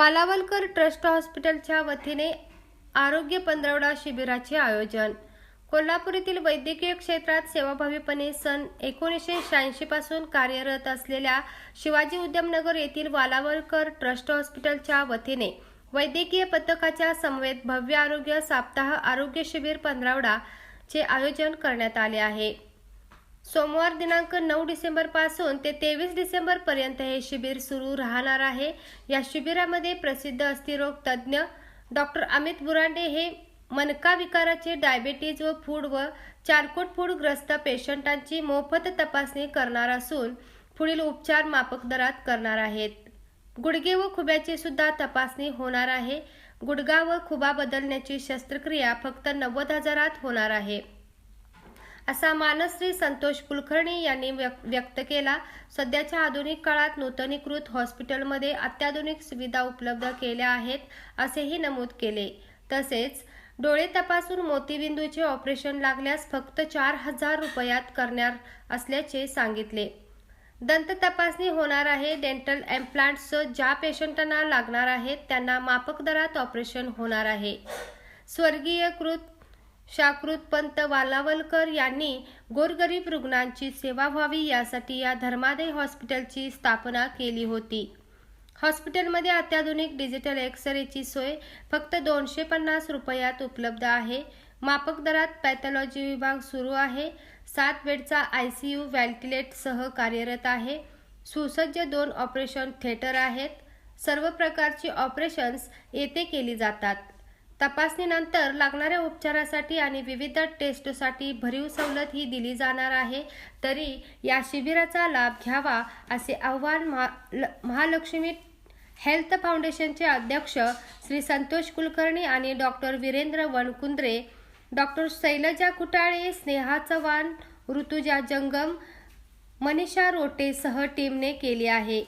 Walawalkar trust हॉस्पिटलच्या वतीने आरोग्य पंधरवडा शिबिराचे आयोजन। कोल्हापूर येथील वैद्यकीय क्षेत्रात सेवाभावीपणे सन 1986 पासून कार्यरत असलेल्या शिवाजी उद्यमनगर येथील वालावलकर ट्रस्ट हॉस्पिटलच्या वतीने वैद्यकीय पथकाच्या समवेत भव्य आरोग्य सप्ताह आरोग्य शिबिर पंधरवडा चे आयोजन करण्यात आले आहे। सोमवार दिनांक 9 डिसेंबर पासून ते 23 डिसेंबर पर्यंत हे शिबिर सुरू राहणार आहे। या शिबिरामध्ये प्रसिद्ध अस्थिरोग तज्ञ डॉक्टर अमित बुरांडे हे मनका विकाराचे, डायबिटीज व फूड व चारकोट फूड ग्रस्त पेशंटांची मोफत तपासणी करणार असून पुढील उपचार माफक दरात करणार आहेत। गुडघे व खुब्याची सुद्धा तपासणी होणार आहे। गुडघा व खुबा बदलण्याची शस्त्रक्रिया फक्त 90,000त होणार आहे, असा मानस श्री संतोष कुलकर्णी यांनी व्यक्त केला। सध्याच्या आधुनिक काळात नूतनीकृत हॉस्पिटलमध्ये अत्याधुनिक सुविधा उपलब्ध केल्या आहेत, असेही नमूद केले। तसेच डोळे तपासून मोतीबिंदूचे ऑपरेशन लागल्यास फक्त 4,000 रुपयात करणार असल्याचे सांगितले। दंत तपासणी होणार आहे। डेंटल इम्प्लांट्स ज्या पेशंटांना लागणार आहेत त्यांना माफक दरात ऑपरेशन होणार आहे। स्वर्गीय शाकृत पंत वालावलकर यांनी गोरगरीब रुग्णांची सेवा व्हावी यासाठी या धर्मादाय हॉस्पिटलची स्थापना केली होती। हॉस्पिटलमध्ये अत्याधुनिक डिजिटल एक्स-रेची सोय फक्त 250 रुपयात उपलब्ध आहे। माफक दरात पॅथॉलॉजी विभाग सुरू आहे। 7 बेडचा ICU व्हेंटिलेटरसह कार्यरत आहे। सुसज्ज 2 ऑपरेशन थिएटर आहेत। सर्व प्रकारची ऑपरेशन्स येथे केली जातात। तपासणीनंतर लागणाऱ्या उपचारासाठी आणि विविध टेस्टसाठी भरीव सवलत ही दिली जाणार आहे। तरी या शिबिराचा लाभ घ्यावा असे आवाहन महालक्ष्मी हेल्थ फाउंडेशनचे अध्यक्ष श्री संतोष कुलकर्णी आणि डॉक्टर वीरेंद्र वनकुंद्रे, डॉक्टर शैलजा कुटाळे, स्नेहा चव्हाण, ऋतुजा जंगम, मनीषा रोटे सह टीमने केली आहे।